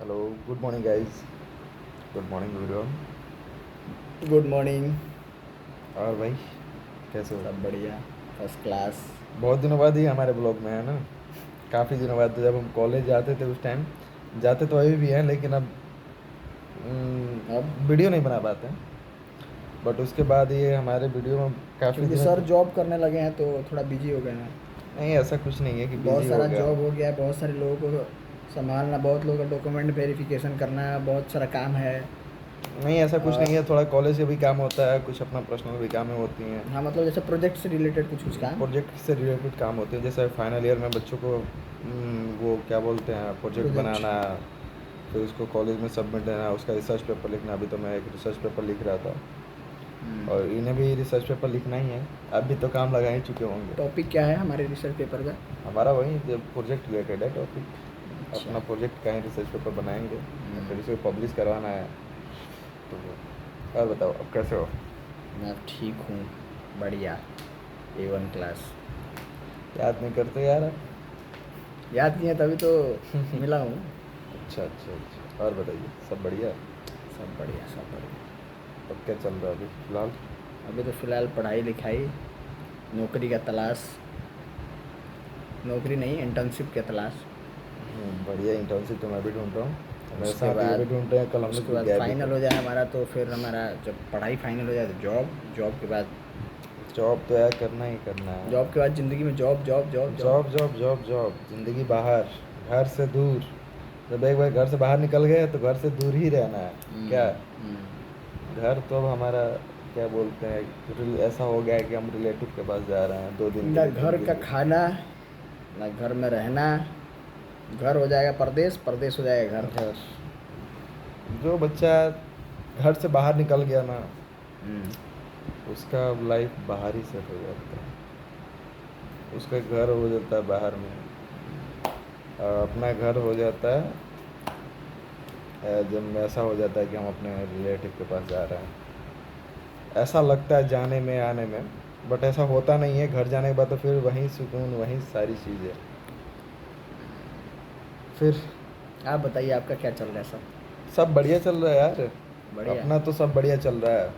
Hello, good morning guys. Good morning everyone. Good morning. और भाई, कैसे हो? सब बढ़िया, फर्स्ट क्लास। बहुत दिनों बाद ही हमारे ब्लॉग में है ना। काफ़ी दिनों बाद जब हम कॉलेज जाते थे उस टाइम, जाते तो अभी भी हैं लेकिन अब अब वीडियो नहीं बना पाते हैं। बट उसके बाद ये हमारे वीडियो में काफ़ी क्योंकि दिनों सर तक। जॉब करने लगे हैं तो थोड़ा बिजी हो गए हैं। नहीं, ऐसा कुछ नहीं है कि बहुत बिजी हो सारा गया। जॉब हो गया है, बहुत सारे लोगों को संभालना, बहुत लोगों का डॉक्यूमेंट वेरिफिकेशन करना, बहुत सारा काम है। नहीं, ऐसा कुछ नहीं और है, थोड़ा कॉलेज से भी काम होता है, कुछ अपना पर्सनल भी काम होती हैं। हाँ, मतलब जैसे प्रोजेक्ट से रिलेटेड कुछ कुछ काम। प्रोजेक्ट से रिलेटेड काम होते हैं, जैसे फाइनल ईयर में बच्चों को वो क्या बोलते हैं, प्रोजेक्ट प्रोजेक्ट। बनाना, फिर उसको कॉलेज में सबमिट देना, उसका रिसर्च पेपर लिखना। अभी तो मैं एक रिसर्च पेपर लिख रहा था और इन्हें भी रिसर्च पेपर लिखना ही है। अभी तो काम लगा ही चुके होंगे। टॉपिक क्या है हमारे रिसर्च पेपर का? हमारा वही जो प्रोजेक्ट रिलेटेड है टॉपिक। अच्छा। अपना प्रोजेक्ट का ही रिसर्च पेपर बनाएंगे और फिर उसे पब्लिश करवाना है। तो और बताओ, अब कैसे हो? मैं ठीक हूँ, बढ़िया, A1 क्लास। याद नहीं करते यार आप? याद किए तभी तो मिला हूँ। अच्छा अच्छा अच्छा, और बताइए, सब बढ़िया? सब बढ़िया, सब बढ़िया। अब क्या चल रहा है अभी फिलहाल? अभी तो फ़िलहाल पढ़ाई लिखाई, नौकरी का तलाश। नौकरी नहीं, इंटर्नशिप की तलाश। बढ़िया। इंटर्नशिप तो मैं भी ढूंढ रहा हूँ, मेरे उसके साथ ये भी बाद ढूंढ रहे हैं, कल हम लोग उसके की बाद गैप भी फाइनल थे। हो जाए हमारा, तो फिर हमारा जब पढ़ाई फाइनल हो जाए तो जॉब। जॉब के बाद जॉब तो यार करना ही करना है। जॉब के बाद ज़िंदगी में job job job job. Job job job job, जिंदगी बाहर, घर से दूर। जब एक बार घर से बाहर निकल गए तो घर से दूर ही रहना है। क्या? हम्म। घर तो अब हमारा, क्या बोलते हैं, ऐसा हो गया है कि हम रिलेटिव के पास जा रहे हैं 2 दिन के ना लिए, 3 घर दिन का के लिए। खाना, ना घर में रहना। घर हो जाएगा परदेश, परदेश हो जाएगा घर। घर, जो बच्चा घर से बाहर निकल गया ना, हम्म। उसका लाइफ बाहर ही सेट हो जाता है। उसका घर हो जाता है बाहर में, और अपना घर हो जाता है जब ऐसा हो जाता है कि हम अपने रिलेटिव के पास जा रहे हैं। ऐसा लगता है जाने में आने में, बट ऐसा होता नहीं है। घर जाने के बाद तो फिर वहीं सुकून, वहीं सारी चीज़ें। फिर आप बताइए, आपका क्या चल रहा है सब? सब बढ़िया चल रहा है यार। बढ़िया। अपना तो सब बढ़िया चल रहा है।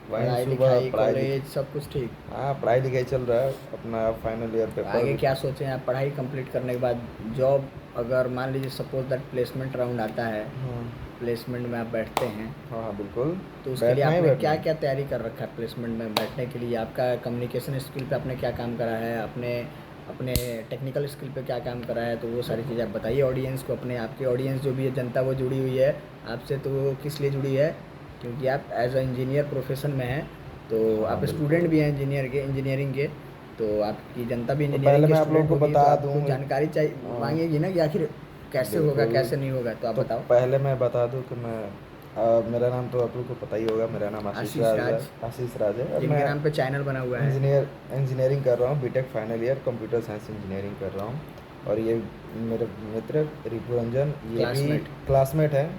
वहीं पढ़ाई सुबह लिखाई पढ़ाई लिख कॉलेज सब कुछ ठीक। हाँ, पढ़ाई लिखाई चल रहा है अपना। फाइनल ईयर पेपर आगे भी। क्या सोचें आप पढ़ाई कंप्लीट करने के बाद? जॉब, अगर मान लीजिए सपोज दैट प्लेसमेंट राउंड आता है, हाँ प्लेसमेंट में आप बैठते हैं, हाँ हाँ, बिल्कुल। तो उसके लिए बैठना ही आपने बैठना क्या है। क्या तैयारी कर रखा है? प्लेसमेंट में बैठने के लिए आपका कम्युनिकेशन स्किल पे आपने क्या काम करा है? अपने अपने टेक्निकल स्किल पे क्या काम करा है? तो वो सारी चीज़ें आप बताइए ऑडियंस को। अपने आपकी ऑडियंस जो भी है, जनता वो जुड़ी हुई है आपसे, तो वो किस लिए जुड़ी है? क्योंकि आप एज अ इंजीनियर प्रोफेशन में हैं, तो हाँ आप स्टूडेंट बिल्कुल। भी हैं इंजीनियरिंग के। तो आपकी जनता भी तो पहले इंजीनियरिंग के मैं आप लोगों स्टूडेंट को होगी, तो बता आपको दूँ। कुछ जानकारी चाहिए, मांगेगी ना कि आखिर कैसे होगा बिल्कुल। कैसे नहीं होगा, तो आप तो बताओ। पहले मैं बता दूं कि मैं, मेरा नाम तो आप लोग को पता ही होगा, मेरा नाम आशीष आशीष राज है। राज, आशीष राज है और जिनके मैं नाम पे चैनल बना हुआ है। इंजीनियरिंग कर रहा हूँ, BTech final year computer science engineering कर रहा हूँ। और ये मेरे मित्र रिपु रंजन, ये भी क्लासमेट। क्लासमेट है।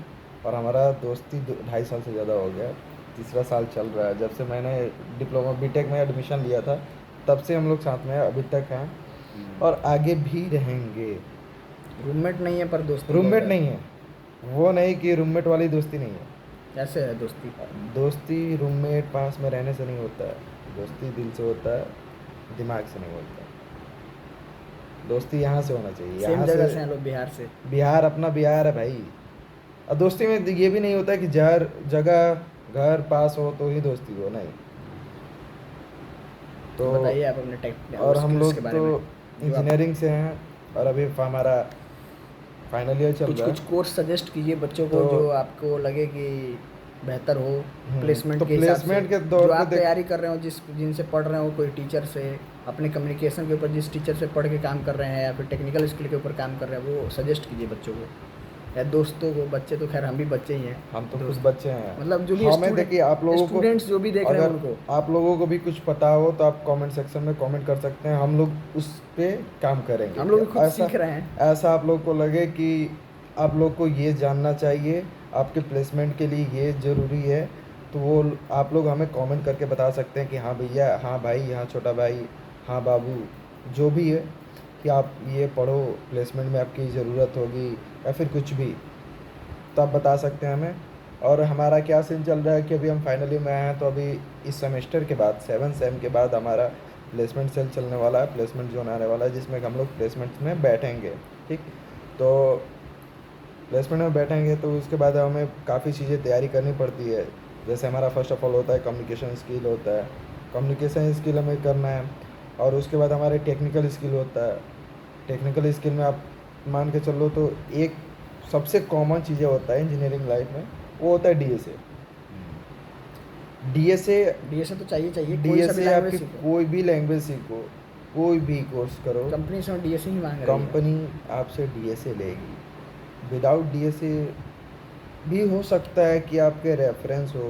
और हमारा दोस्ती 2.5 साल से ज़्यादा हो गया। तीसरा साल चल रहा है जब से मैंने डिप्लोमा बीटेक में एडमिशन लिया था, तब से हम लोग साथ में अभी तक हैं और आगे भी रहेंगे। रूममेट नहीं है पर दोस्ती बहुत रूममेट है। नहीं है, वो नहीं कि रूममेट वाली दोस्ती नहीं है। कैसे है दोस्ती? दोस्ती रूममेट पास में रहने से नहीं होता है, दोस्ती दिल से होता है, दिमाग से नहीं होता। दोस्ती यहाँ से होना चाहिए, सेम यहाँ से। जगह से हैं लोग, बिहार से। बिहार अपना बिहार है भाई। और दोस्ती में ये भी नहीं होता कि जहर जगह घर पास हो तो ही दोस्ती हो, नहीं। तो तो बताइए आप अपने टेक और हम स्किल्स लोग के तो बारे में, जो आप इंजीनियरिंग से हैं और अभी हमारा फाइनल ईयर चल कुछ रहा कुछ है। कोर्स सजेस्ट कीजिए बच्चों तो को, जो आपको लगे कि बेहतर हो तो प्लेसमेंट के हिसाब से। प्लेसमेंट के जो दौर पे आप देख। तैयारी कर रहे हो, जिनसे पढ़ रहे हो, कोई टीचर से, अपने कम्युनिकेशन के ऊपर जिस टीचर से पढ़ के काम कर रहे हैं, या फिर टेक्निकल स्किल के ऊपर काम कर रहे हैं, वो सजेस्ट कीजिए बच्चों को या दोस्तों को। बच्चे तो खैर हम भी बच्चे ही हैं। हम तो खुद दोस्त बच्चे हैं। मतलब जो भी हमें देखिए, आप लोगों को, स्टूडेंट्स जो भी देख रहे हैं अगर उनको। आप लोगों को भी कुछ पता हो तो आप कमेंट सेक्शन में कमेंट कर सकते हैं, हम लोग उस पे काम करेंगे हम कि लोग भी खुद ऐसा सीख रहे हैं। ऐसा आप लोग को लगे कि आप लोग को ये जानना चाहिए, आपके प्लेसमेंट के लिए ये ज़रूरी है। तो वो आप लोग हमें कमेंट करके बता सकते हैं कि हाँ भैया, हाँ भाई, हाँ छोटा भाई, हाँ बाबू, जो भी है, कि आप ये पढ़ो, प्लेसमेंट में आपकी ज़रूरत होगी या फिर कुछ भी। तो आप बता सकते हैं हमें। और हमारा क्या सीन चल रहा है कि अभी हम फाइनली में आए हैं, तो अभी इस सेमेस्टर के बाद 7 सेम के बाद हमारा प्लेसमेंट सेल चलने वाला है, प्लेसमेंट जोन आने वाला है, जिसमें हम लोग प्लेसमेंट में बैठेंगे। ठीक, तो प्लेसमेंट में बैठेंगे तो उसके बाद हमें काफ़ी चीज़ें तैयारी करनी पड़ती है। जैसे हमारा फर्स्ट ऑफ ऑल होता है कम्युनिकेशन स्किल होता है, कम्युनिकेशन स्किल हमें करना है। और उसके बाद हमारे टेक्निकल स्किल होता है। टेक्निकल स्किल में आप मान के चलो तो एक सबसे कॉमन चीज़ें होता है इंजीनियरिंग लाइफ में, वो होता है डीएसए। डीएसए डीएसए तो चाहिए चाहिए, कोई सा भी डीएसए लैंग्वेज आपकी सीखो। कोई भी लैंग्वेज सीखो, कोई भी कोर्स करो, कंपनी से डीएसए ही मांग रही है। कंपनी आपसे डीएसए लेगी। विदाउट डीएसए भी हो सकता है कि आपके रेफरेंस हो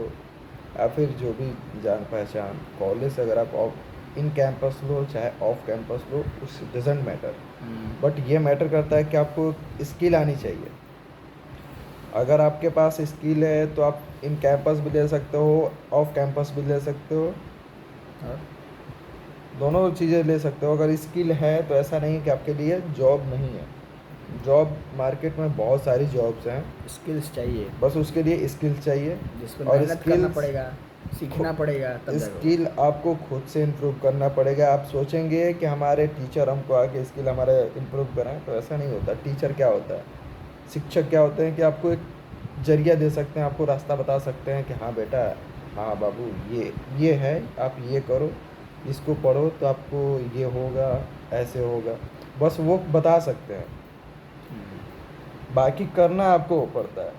या फिर जो भी जान पहचान कॉलेज, अगर आप ऑफ इन कैंपस लो चाहे ऑफ कैंपस लो, उस डजेंट मैटर। बट ये मैटर करता है कि आपको स्किल आनी चाहिए। अगर आपके पास स्किल है तो आप इन कैंपस भी ले सकते हो, ऑफ कैंपस भी ले सकते हो, और दोनों चीज़ें ले सकते हो। अगर स्किल है तो ऐसा नहीं कि आपके लिए जॉब नहीं है। जॉब मार्केट में बहुत सारी जॉब्स हैं, स्किल्स चाहिए, बस उसके लिए स्किल्स चाहिए। जिसको और मेहनत करना स्किल्स पड़ेगा, सीखना पड़ेगा, तब जाकर स्किल आपको खुद से इम्प्रूव करना पड़ेगा। आप सोचेंगे कि हमारे टीचर हमको आके स्किल हमारे इम्प्रूव कराएं, तो ऐसा नहीं होता। टीचर क्या होता है, शिक्षक क्या होते हैं कि आपको एक जरिया दे सकते हैं, आपको रास्ता बता सकते हैं कि हाँ बेटा, हाँ बाबू, ये है, आप ये करो, इसको पढ़ो तो आपको ये होगा, ऐसे होगा, बस वो बता सकते हैं। बाकी करना आपको पड़ता है।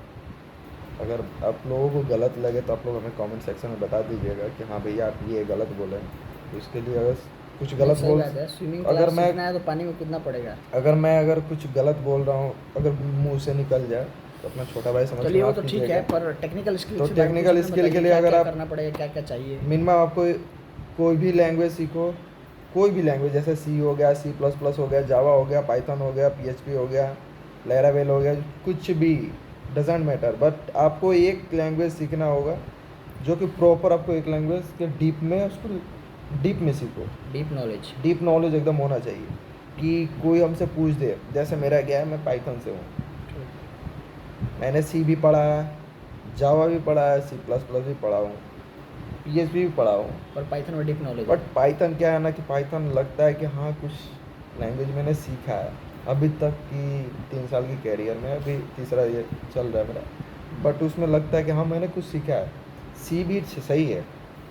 अगर आप लोगों को गलत लगे तो आप लोग हमें कमेंट सेक्शन में बता दीजिएगा कि हाँ भैया आप ये गलत बोले हैं। तो इसके लिए अगर कुछ नहीं, गलत सही बोल बात है। स्विमिंग अगर क्लास मैं सीखना है तो पानी में कूदना पड़ेगा। अगर कुछ गलत बोल रहा हूँ, अगर मुंह से निकल जाए तो अपना छोटा भाई समझ के चलिए वो माफ़ तो ठीक है, कीजिएगा। पर टेक्निकल स्किल तो से बैक टेक्निकल में स्किल के बताइए लिए क्या अगर क्या आप करना पड़ेगा, क्या क्या चाहिए। मिनिमम आपको कोई भी लैंग्वेज सीखो, कोई भी लैंग्वेज, जैसे सी हो गया, सी प्लस प्लस हो गया, जावा हो गया, पाइथन हो गया, पीएचपी हो गया, लैरावेल हो गया, कुछ भी डजेंट मैटर। बट आपको एक लैंग्वेज सीखना होगा जो कि प्रॉपर, आपको एक लैंग्वेज के डीप में उसको डीप में सीखो। Deep knowledge. डीप नॉलेज एकदम होना चाहिए कि कोई हमसे पूछ दे। जैसे मेरा क्या है, मैं पाइथन से हूँ, मैंने सी भी पढ़ा है, जावा भी पढ़ा है, सी प्लस प्लस भी पढ़ा हूँ, पीएचपी भी पढ़ा हूँ। पर पाइथन में डीप नॉलेज बट है। पाइथन क्या है ना कि पाइथन लगता है कि हाँ कुछ लैंग्वेज मैंने सीखा है अभी तक की 3 साल की कैरियर में, अभी तीसरा ये चल रहा है मेरा। बट उसमें लगता है कि हाँ मैंने कुछ सीखा है। सी भी सही है,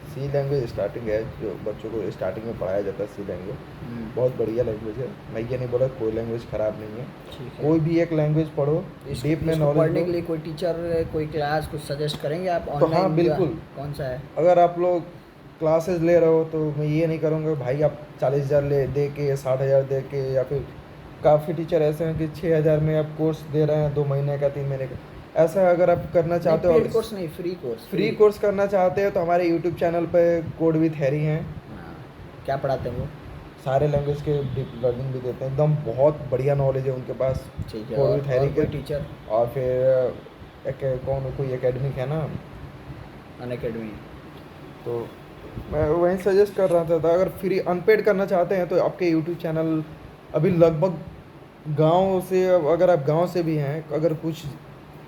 सी लैंग्वेज स्टार्टिंग है, जो बच्चों को स्टार्टिंग में पढ़ाया जाता है। सी लैंग्वेज बहुत बढ़िया लैंग्वेज है। मैं ये नहीं बोला कोई लैंग्वेज ख़राब नहीं है, ठीक है। कोई भी एक लैंग्वेज पढ़ो, डीप में इसको नॉलेज पढ़ने लो। के लिए कोई टीचर, कोई क्लास कुछ सजेस्ट करेंगे आप तो हाँ ऑनलाइन, या बिल्कुल, कौन सा है? अगर आप लोग क्लासेस ले रहे हो तो मैं ये नहीं करूँगा भाई आप 40,000 ले दे के, 60,000 दे के, या फिर काफ़ी टीचर ऐसे हैं कि 6,000 में आप कोर्स दे रहे हैं, 2 महीने का, 3 महीने का। ऐसा अगर आप करना चाहते हो, पेड कोर्स नहीं, फ्री कोर्स। फ्री कोर्स करना चाहते हो, तो हमारे यूट्यूब चैनल पे कोड विथ हैरी हैं, हाँ, क्या पढ़ाते हैं वो? सारे लैंग्वेज के डीप लर्निंग भी देते हैं, एकदम बहुत बढ़िया नॉलेज है उनके पास, ठीक है। कोड और विथ हैरी कोई के। टीचर? और फिर कोई एकेडमिक है ना, अनअकैडमी। तो मैं वहीं सजेस्ट कर रहा था। अगर फ्री अनपेड करना चाहते हैं तो आपके यूट्यूब चैनल अभी लगभग गांव से, अगर आप गांव से भी हैं, अगर कुछ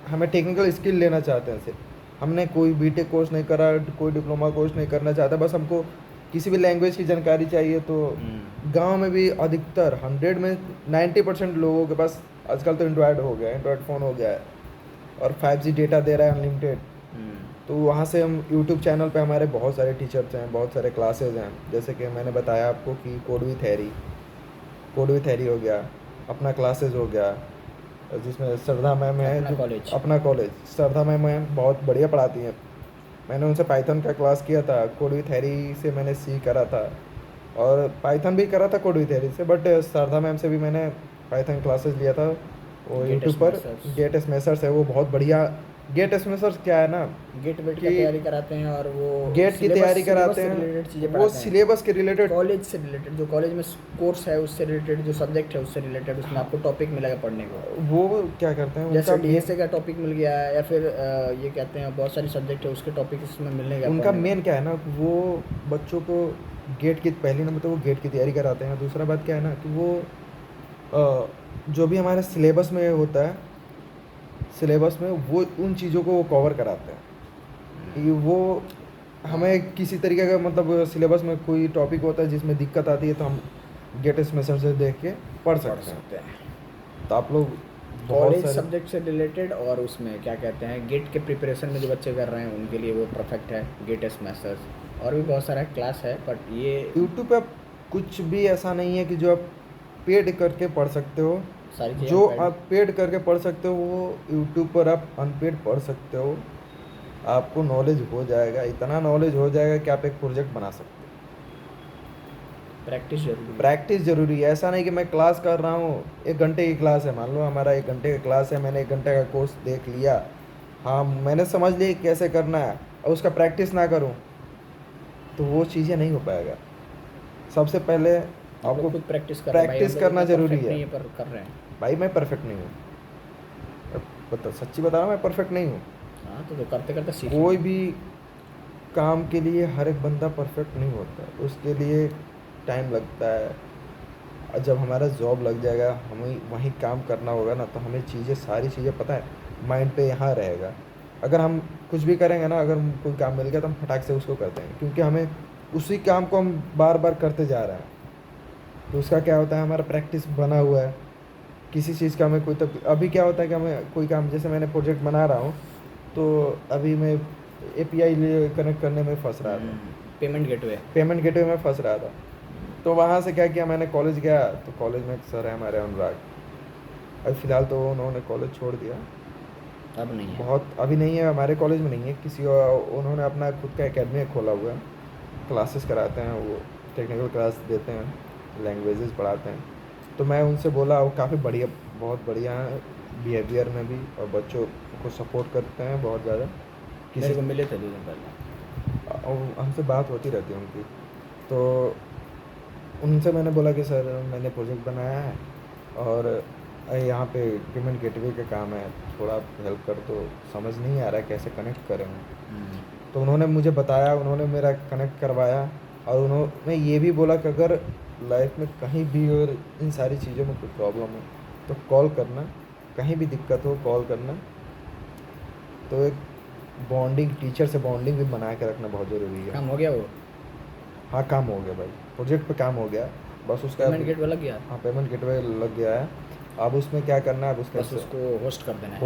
हमें टेक्निकल स्किल लेना चाहते हैं, सिर्फ हमने कोई बीटेक कोर्स नहीं करा, कोई डिप्लोमा कोर्स नहीं करना चाहता, बस हमको किसी भी लैंग्वेज की जानकारी चाहिए, तो गांव में भी अधिकतर 100 में 90% लोगों के पास आजकल तो एंड्रॉयड हो गया, एंड्रॉयड फ़ोन हो गया है, और 5G डेटा दे रहा है अनलिमिटेड। तो वहाँ से हम यूट्यूब चैनल पे हमारे बहुत सारे टीचर्स हैं, बहुत सारे क्लासेज हैं। जैसे कि मैंने बताया आपको कि कोड विथ हैरी हो गया, अपना क्लासेज हो गया, जिसमें श्रद्धा मैम है, अपना जो कॉलेज। अपना कॉलेज, श्रद्धा मैम है, बहुत बढ़िया पढ़ाती हैं। मैंने उनसे पाइथन का क्लास किया था, कोड विथ हैरी से मैंने सी करा था, और पाइथन भी करा था कोड विथ हैरी से। बट श्रद्धा मैम से भी मैंने पाइथन क्लासेस लिया था, वो गेट यूट्यूब पर। स्मैशर्स। गेट स्मैशर्स है, वो बहुत बढ़िया। गेट स्मैशर्स क्या है ना, गेट वेट की कि तैयारी कराते हैं, और वो गेट की तैयारी कराते हैं, रिलेटेड चीज़ें वो पढ़ाते हैं। सिलेबस के रिलेटेड। कॉलेज से रिलेटेड, जो कॉलेज में कोर्स है उससे रिलेटेड, जो सब्जेक्ट है उससे रिलेटेड, उसमें आपको टॉपिक मिलेगा पढ़ने को। वो क्या करते हैं, जैसे उनका डीएसए का टॉपिक मिल गया है, या फिर ये कहते हैं बहुत सारी सब्जेक्ट है उसके टॉपिक इसमें मिलने का उनका पढ़ने मेन क्या है ना, वो बच्चों को गेट की, पहली नंबर तो वो गेट की तैयारी कराते हैं। दूसरा बात क्या है ना कि वो जो भी हमारे सिलेबस में होता है, सिलेबस में वो उन चीज़ों को वो कवर कराते हैं कि वो हमें किसी तरीके का मतलब सिलेबस में कोई टॉपिक होता है जिसमें दिक्कत आती है तो हम गेट स्मेशर से देख के पढ़ पढ़ सकते हैं। सकते हैं। तो आप लोग बहुत कॉलेज सारे सब्जेक्ट से रिलेटेड और उसमें क्या कहते हैं गेट के प्रिपरेशन में जो बच्चे कर रहे हैं उनके लिए वो परफेक्ट है गेट स्मैशर्स। और भी बहुत सारा क्लास है बट ये यूट्यूब पे आप कुछ भी ऐसा नहीं है कि जो आप पेड करके पढ़ सकते हो। सारी चीज़ें जो हम आप पेड करके पढ़ सकते हो वो यूट्यूब पर आप अनपेड पढ़ सकते हो। आपको नॉलेज हो जाएगा, इतना नॉलेज हो जाएगा कि आप एक प्रोजेक्ट बना सकते हो। प्रैक्टिस जरूरी है। प्रैक्टिस ज़रूरी है। ऐसा नहीं कि मैं क्लास कर रहा हूँ, 1 घंटे की क्लास है, मान लो हमारा 1 घंटे का क्लास है, मैंने 1 घंटे का कोर्स देख लिया, हाँ मैंने समझ लिया कि कैसे करना है, और उसका प्रैक्टिस ना करूँ तो वो चीज़ें नहीं हो पाएगा। सबसे पहले आप आपको लोग खुद प्रैक्टिस कर रहे हैं भाई, हम प्रैक्टिस लोग करना इतना ज़रूरी परफेक्ट है। नहीं है पर कर रहे हैं। भाई मैं परफेक्ट नहीं हूँ, सच्ची बता रहा हूँ, मैं परफेक्ट नहीं हूँ। हाँ तो करते करते सीख कोई भी काम के लिए हर एक बंदा परफेक्ट नहीं होता, उसके लिए टाइम लगता है। और जब हमारा जॉब लग जाएगा, हमें वहीं काम करना होगा ना, तो हमें चीज़ें सारी चीज़ें पता है, माइंड पे यहाँ रहेगा। अगर हम कुछ भी करेंगे ना, अगर हम कोई काम मिल गया तो हम फटाक से उसको करते हैं, क्योंकि हमें उसी काम को हम बार बार करते जा रहे हैं। तो उसका क्या होता है, हमारा प्रैक्टिस बना हुआ है। किसी चीज़ का हमें कोई तक अभी क्या होता है कि हमें कोई काम, जैसे मैंने प्रोजेक्ट बना रहा हूँ, तो अभी मैं एपीआई कनेक्ट करने में फंस रहा था, पेमेंट गेटवे। पेमेंट गेटवे में फंस रहा था। तो वहाँ से क्या किया, मैंने कॉलेज गया, तो कॉलेज में एक सर है हमारे अनुराग, अभी फ़िलहाल तो उन्होंने कॉलेज छोड़ दिया, अब नहीं है। बहुत अभी नहीं है हमारे कॉलेज में, नहीं है किसी उन्होंने अपना खुद का एकेडमी खोला हुआ है, क्लासेस कराते हैं वो, टेक्निकल क्लास देते हैं, लैंग्वेजेस पढ़ाते हैं। तो मैं उनसे बोला, वो काफ़ी बढ़िया, बहुत बढ़िया है बिहेवियर में भी, और बच्चों को सपोर्ट करते हैं बहुत ज़्यादा। मेरे किसी को मिले थे 2 दिन पहले। और हमसे बात होती रहती है उनकी। तो उनसे मैंने बोला कि सर मैंने प्रोजेक्ट बनाया है और यहाँ पे पेमेंट गेटवे का काम है, थोड़ा आप हेल्प कर दो, समझ नहीं आ रहा है कैसे कनेक्ट करें। तो उन्होंने मुझे बताया, उन्होंने मेरा कनेक्ट करवाया, और उन्होंने ये भी बोला कि अगर लाइफ में कहीं भी और इन सारी चीज़ों में कोई प्रॉब्लम हो तो कॉल करना, कहीं भी दिक्कत हो कॉल करना। तो एक बॉन्डिंग, टीचर से बॉन्डिंग भी बना के रखना बहुत ज़रूरी है। काम हो गया वो? हाँ काम हो गया भाई, प्रोजेक्ट पे काम हो गया, बस उसका पेमेंट गेटवे लग गया? हाँ पेमेंट गेटवे लग गया है। अब उसमें क्या करना है, अब उसका बस उसको होस्ट कर देना है।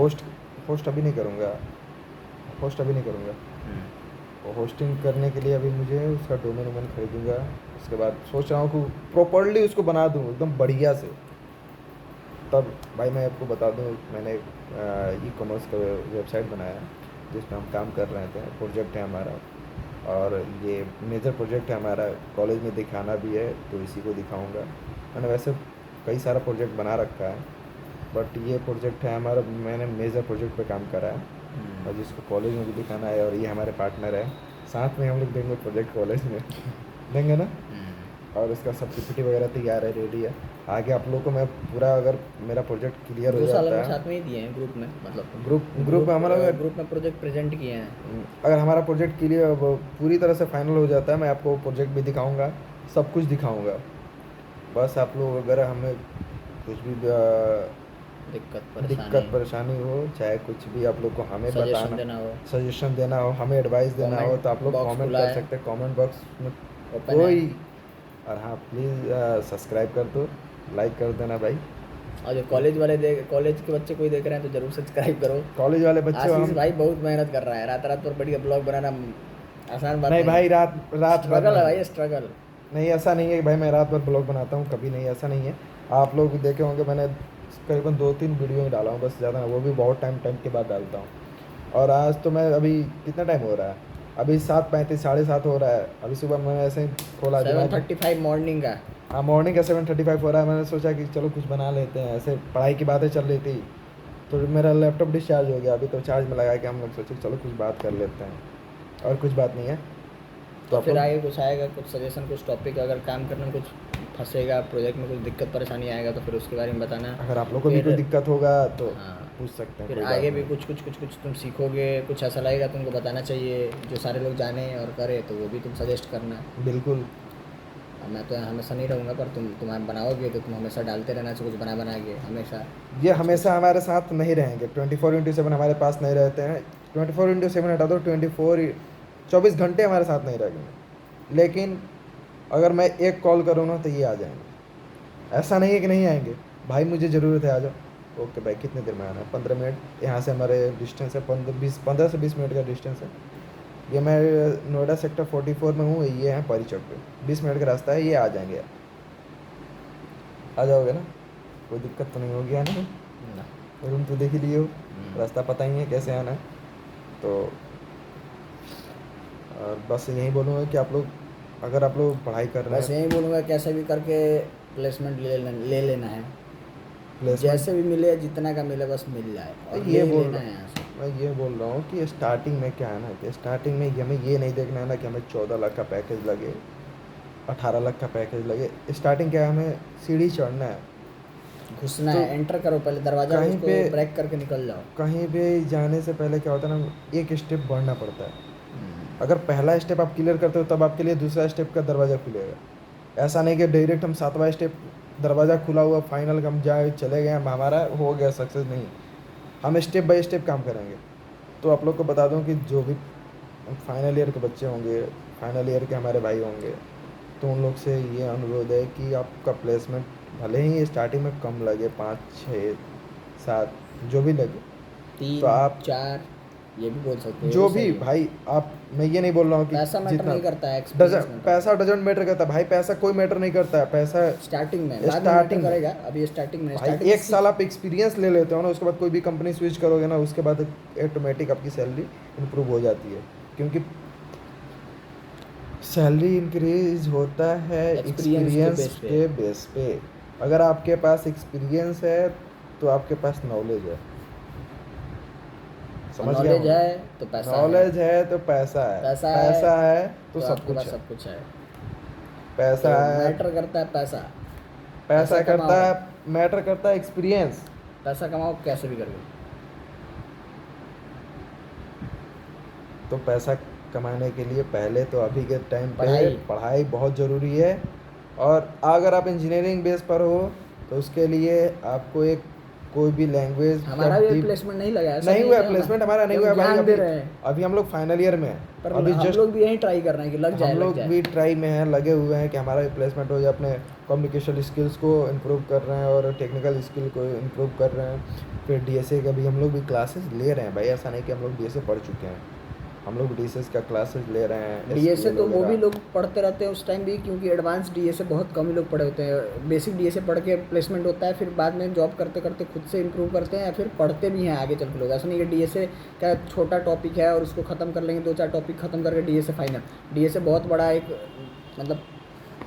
होस्ट अभी नहीं करूँगा, होस्ट अभी नहीं करूँगा। और होस्टिंग करने के लिए अभी मुझे उसका डोमेन वोमेन खरीदूँगा, उसके बाद सोच रहा हूँ कि प्रॉपर्ली उसको बना दूँ एकदम बढ़िया से। तब भाई मैं आपको बता दूँ, मैंने ई कॉमर्स का वेबसाइट बनाया जिसमें हम काम कर रहे थे, प्रोजेक्ट है हमारा, और ये मेजर प्रोजेक्ट है हमारा, कॉलेज में दिखाना भी है तो इसी को दिखाऊंगा। मैंने वैसे कई सारा प्रोजेक्ट बना रखा है, बट ये प्रोजेक्ट है हमारा, मैंने मेजर प्रोजेक्ट पे काम करा है और जिसको कॉलेज में भी दिखाना है, और ये हमारे पार्टनर है, साथ में हम लोग देंगे प्रोजेक्ट कॉलेज में देंगे ना। और इसका सब पीपीटी वगैरह तैयार है, रेडी है। आगे आप लोगों को मैं पूरा, अगर मेरा प्रोजेक्ट क्लियर हो 2 साल जाता में है, साथ में ही दिए हैं ग्रुप में, मतलब ग्रुप हमारा, ग्रुप में प्रोजेक्ट प्रेजेंट किए हैं। अगर हमारा प्रोजेक्ट क्लियर पूरी तरह से फाइनल हो जाता है, मैं आपको प्रोजेक्ट भी दिखाऊंगा, सब कुछ दिखाऊंगा। बस आप लोग अगर हमें कुछ भी दिक्कत परेशानी हो, चाहे कुछ भी आप लोग को हमें सजेशन बताना, देना हो, सजेशन देना हो, हमें एडवाइस देना हो, तो आप लोग बॉक्स कमेंट खुला कर है, सकते हैं, कमेंट बॉक्स में ओपन है। कोई। और हाँ प्लीज़ सब्सक्राइब कर दो, लाइक कर देना भाई। और जो कॉलेज के बच्चे कोई देख रहे हैं तो जरूर सब्सक्राइब करो। कॉलेज वाले बच्चे आशीष हम भाई बहुत मेहनत कर रहा है, रात रात पर बढ़िया ब्लॉग बनाना आसान बात नहीं भाई, रात रात भर स्ट्रगल है नहीं। भाई, स्ट्रगल। नहीं ऐसा नहीं है कि भाई मैं रात भर ब्लॉग बनाता हूँ, कभी नहीं, ऐसा नहीं है। आप लोग देखे होंगे मैंने करीबन 2-3 वीडियो ही डाला हूँ बस, ज़्यादा ना, वो भी बहुत टाइम के बाद डालता हूँ। और आज तो मैं अभी कितना टाइम हो रहा है, अभी 7:35 7:30 हो रहा है, अभी सुबह मैंने ऐसे ही खोला दिमाग में। 7:35 मॉर्निंग का। हाँ मॉर्निंग का 7:35 हो रहा है, मैंने सोचा कि चलो कुछ बना लेते हैं, ऐसे पढ़ाई की बातें चल रही थी, तो मेरा लैपटॉप डिस्चार्ज हो गया, अभी तो चार्ज में लगा के हम लोग सोचे चलो कुछ बात कर लेते हैं, और कुछ बात नहीं है। तो आप फिर लोग आगे कुछ आएगा, कुछ सजेशन, कुछ टॉपिक, अगर काम करने में कुछ फंसेगा, प्रोजेक्ट में कुछ दिक्कत परेशानी आएगा तो फिर उसके बारे में बताना। अगर आप लोग को भी फिर कोई दिक्कत होगा तो हाँ, पूछ सकते हैं, फिर कोई बात आगे भी नहीं। कुछ तुम सीखोगे, कुछ ऐसा लगेगा तुमको बताना चाहिए जो सारे लोग जाने और करें, तो वो भी तुम सजेस्ट करना। बिल्कुल। अब मैं तो यहाँ हमेशा नहीं रहूँगा, पर तुम बनाओगे तो तुम हमेशा डालते रहना चाहिए कुछ बना बना के हमेशा ये कुछ कुछ। हमेशा हमारे साथ नहीं रहेंगे, 24/7 हमारे पास नहीं रहते हैं। 24/7 हटा दो, 24 घंटे हमारे साथ नहीं रहेंगे, लेकिन अगर मैं एक कॉल करूँ ना तो ये आ जाएंगे। ऐसा नहीं है कि नहीं आएंगे, भाई मुझे ज़रूरत है आ जाओ। ओके भाई कितने देर में आना है? 15 मिनट यहाँ से हमारे डिस्टेंस है, 15 से 20 मिनट का डिस्टेंस है। ये मैं नोएडा सेक्टर 44 में हूँ, ये है परी चौक पे, 20 मिनट का रास्ता है, ये आ जाएंगे। आ जाओगे ना? कोई दिक्कत तो नहीं होगी आने में? ना। रूम तो देख ही लिए हो, हम्म। रास्ता पता ही है कैसे आना है। तो और बस यही बोलूँगा कि आप लोग, अगर आप लोग पढ़ाई कर रहे बस हैं, यही बोलूँगा कैसे भी करके प्लेसमेंट ले लेना है, प्लेसमेंट, जैसे भी मिले जितना का मिले बस मिल जाए और ये ले ही बोल लेना रहा है यहाँ से। मैं ये बोल रहा हूँ कि स्टार्टिंग में क्या है ना, कि स्टार्टिंग में हमें ये नहीं देखना है ना कि हमें 14 लाख का पैकेज लगे, 18 लाख का पैकेज लगे। स्टार्टिंग क्या है, हमें सीढ़ी चढ़ना है। घुसना तो है, एंटर करो पहले दरवाज़ा, कहीं उसको पे ब्रेक करके निकल जाओ। कहीं पे जाने से पहले क्या होता है ना, एक स्टेप बढ़ना पड़ता है। हम्म। अगर पहला स्टेप आप क्लियर करते हो तब आपके लिए दूसरा स्टेप का दरवाज़ा खुलेगा। ऐसा नहीं कि डायरेक्ट हम 7वां स्टेप, दरवाज़ा खुला हुआ फाइनल हम जाए चले गए, हम हमारा हो गया सक्सेस, नहीं। हम स्टेप बाय स्टेप काम करेंगे। तो आप लोग को बता दूं कि जो भी फाइनल ईयर के बच्चे होंगे, फाइनल ईयर के हमारे भाई होंगे, तो उन लोग से ये अनुरोध है कि आपका प्लेसमेंट भले ही स्टार्टिंग में कम लगे, 5, 6, 7 जो भी लगे, तो 3, 4 ये भी बोल सकते हो, ये जो भी भी सही है। भाई आप, मैं ये नहीं बोल रहा हूँ कि पैसा मैटर जितना नहीं करता है, डजन एक्सपीरियंस मैटर पैसा करता डजेंट मैटर करता है भाई, पैसा कोई मैटर नहीं करता है। पैसा है स्टार्टिंग में, बाद में मैटर स्टार्टिंग में करेगा, अभी स्टार्टिंग में भाई, स्टार्टिंग में 1 साल आप एक्सपीरियंस ले लेते हो ना, उसके बाद कोई भी कंपनी स्विच करोगे ना, उसके बाद ऑटोमेटिक आपकी सैलरी इंप्रूव हो जाती है। क्योंकि सैलरी इंक्रीज होता है एक्सपीरियंस के एक्सपीरियंस बेस पे। के बेस पे। अगर आपके पास एक्सपीरियंस है तो आपके पास नॉलेज है। और समझ गया नॉलेज मुझे? है तो पैसा है, नॉलेज है तो पैसा है, पैसा है पैसा है तो तो सब आपके कुछ पास है। सब कुछ है। तो पैसा है, मैटर करता है पैसा, पैसा पैसा करता कमाओ, है, मैटर करता है एक्सपीरियंस। पैसा कमाओ कैसे भी करके। तो पैसा कमाने के लिए पहले तो अभी के टाइम पे पढ़ाई। पढ़ाई बहुत ज़रूरी है। और अगर आप इंजीनियरिंग बेस पर हो तो उसके लिए आपको एक कोई भी लैंग्वेज का हमारा भी डीप, प्लेसमेंट नहीं लगा, ऐसा नहीं नहीं हुआ है है कि प्लेसमेंट हमारा, नहीं हम हुआ है भाई। ज्ञान दे अभी रहे हैं, अभी हम लोग फाइनल ईयर में हैं, पर अभी हम जस्ट लोग भी यही ट्राई कर रहे हैं कि लग जाए हम लग लोग जाए। भी ट्राई में हैं, लगे हुए हैं कि हमारा भी प्लेसमेंट हो जाए। अपने कम्युनिकेशन स्किल्स को इम्प्रूव कर रहे हैं और टेक्निकल स्किल को इम्प्रूव कर रहे हैं। फिर डीएसए का भी हम लोग भी क्लासेस ले रहे हैं भाई, ऐसा नहीं कि हम लोग डीएसए पढ़ चुके हैं, हम लोग डीएसए का क्लासेस ले रहे हैं, डीएसए एसक्यूएल तो वो भी वगैरह। लोग पढ़ते रहते हैं उस टाइम भी, क्योंकि एडवांस डीएसए बहुत कम ही लोग पढ़े होते हैं। बेसिक डीएसए पढ़ के प्लेसमेंट होता है, फिर बाद में जॉब करते करते खुद से इंप्रूव करते हैं या फिर पढ़ते भी हैं आगे चल के लोग। ऐसा नहीं कि डीएसए का छोटा टॉपिक है और उसको ख़त्म कर लेंगे, 2-4 टॉपिक ख़त्म करके डीएसए फाइनल। डीएसए बहुत बड़ा एक मतलब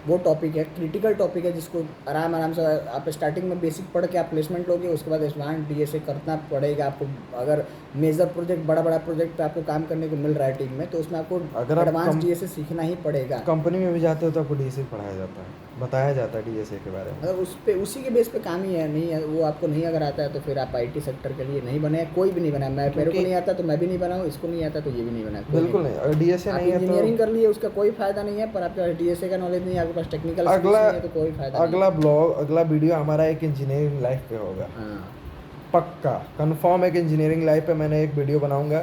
वो टॉपिक है, क्रिटिकल टॉपिक है, जिसको आराम आराम से आप स्टार्टिंग में बेसिक पढ़ के आप प्लेसमेंट लोगे, उसके बाद एडवांस डीएसए करना पड़ेगा आपको। अगर मेजर प्रोजेक्ट, बड़ा बड़ा प्रोजेक्ट पे आपको काम करने को मिल रहा है टीम में, तो उसमें आपको अगर आप एडवांस डीएसए सीखना ही पड़ेगा। कंपनी में भी जाते हो तो आपको डीएसए पढ़ाया जाता है, बताया जाता है डीएसए के बारे में। अगर उस पे उसी के बेस पे काम ही है, नहीं है वो आपको नहीं अगर आता है तो फिर आप आईटी सेक्टर के लिए नहीं बने। कोई भी नहीं बना, मैं मेरे को क्योंकि नहीं आता तो मैं भी नहीं बनाऊँ, इसको नहीं आता तो ये भी नहीं बना, कोई बिल्कुल नहीं, अगर डीएसए आप नहीं है इंजीनियरिंग तो कर लिए उसका कोई फायदा नहीं है, पर आपके पास डीएसए का नॉलेज नहीं है, आपके पास टेक्निकल स्किल्स अगला नहीं है तो कोई फायदा नहीं अगला ब्लॉग, अगला वीडियो हमारा एक इंजीनियरिंग लाइफ पे होगा। है। हाँ, पक्का कंफर्म है कि इंजीनियरिंग लाइफ पे मैंने एक वीडियो बनाऊंगा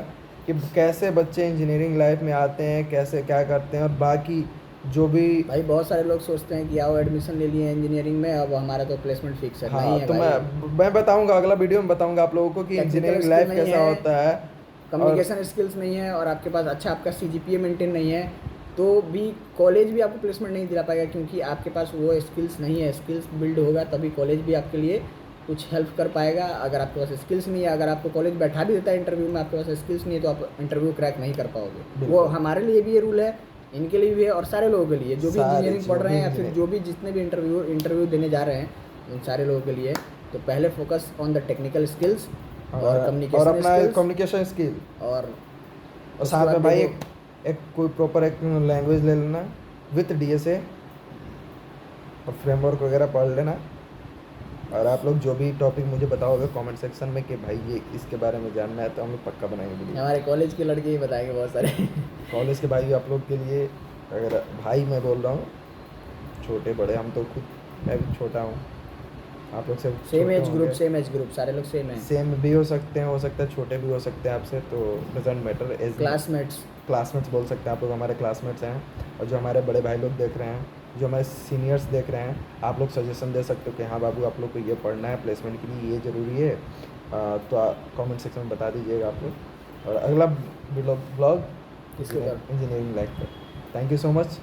कि कैसे बच्चे इंजीनियरिंग लाइफ में आते हैं, कैसे क्या करते हैं, और बाकी जो भी। भाई बहुत सारे लोग सोचते हैं कि आओ एडमिशन ले लिए इंजीनियरिंग में, अब हमारा तो प्लेसमेंट फिक्स है। नहीं हाँ, है तो भाई, मैं बताऊंगा, अगला वीडियो में बताऊंगा आप लोगों को कि टेक्निकल इंजीनियरिंग स्किल लाइफ नहीं कैसा है, होता है। और कम्युनिकेशन स्किल्स नहीं है, और आपके पास अच्छा आपका सीजीपीए मेंटेन नहीं है, तो भी कॉलेज भी आपको प्लेसमेंट नहीं दिला पाएगा, क्योंकि आपके पास वो स्किल्स नहीं है। स्किल्स बिल्ड होगा तभी कॉलेज भी आपके लिए कुछ हेल्प कर पाएगा। अगर आपके पास स्किल्स नहीं है, अगर आपको कॉलेज बैठा भी देता है इंटरव्यू में, आपके पास स्किल्स नहीं है तो आप इंटरव्यू क्रैक नहीं कर पाओगे। वो बिल्कुल। हमारे लिए भी ये रूल है, इनके लिए भी है, और सारे लोगों के लिए जो भी सारे इंजीनियरिंग पढ़ जो रहे भी हैं या फिर जो भी जितने भी इंटरव्यू देने जा रहे हैं, उन सारे लोगों के लिए। तो पहले focus on the technical skills और और कम्युनिकेशन अपना स्किल्स, कम्युनिकेशन स्किल, और और उसके साथ बाद में भाई देखो। एक कोई प्रॉपर एक लैंग्वेज ले लेना विथ डीएसए, और फ्रेमवर्क वगैरह पढ़ लेना। और आप लोग जो भी टॉपिक मुझे बताओगे कमेंट सेक्शन में कि भाई ये इसके बारे में जानना है, तो हम लोग पक्का बनाएंगे वीडियो। हमारे कॉलेज के लड़के ही बताएंगे बहुत सारे। कॉलेज के भाई आप लोग के लिए, अगर भाई मैं बोल रहा हूँ छोटे बड़े, हम तो खुद, मैं भी छोटा हूँ, आप लोग से सेम छोटे एज ग्रुप, होंगे। सेम एज ग्रुप, सारे लोग सेम हैं। सेम भी हो सकते हैं, हो सकता है छोटे भी हो सकते हैं आपसे, तो doesn't matter. As classmates. Classmates बोल सकते हैं आप लोग, हमारे क्लासमेट्स हैं। और जो हमारे बड़े भाई लोग देख रहे हैं, जो हमारे सीनियर्स देख रहे हैं, आप लोग सजेशन दे सकते हो कि हाँ बाबू आप लोग को ये पढ़ना है, प्लेसमेंट के लिए ये ज़रूरी है। तो कमेंट सेक्शन में बता दीजिएगा आप लोग। और अगला ब्लॉग इसके ऊपर इंजीनियरिंग लाइफ पर। Thank you so much.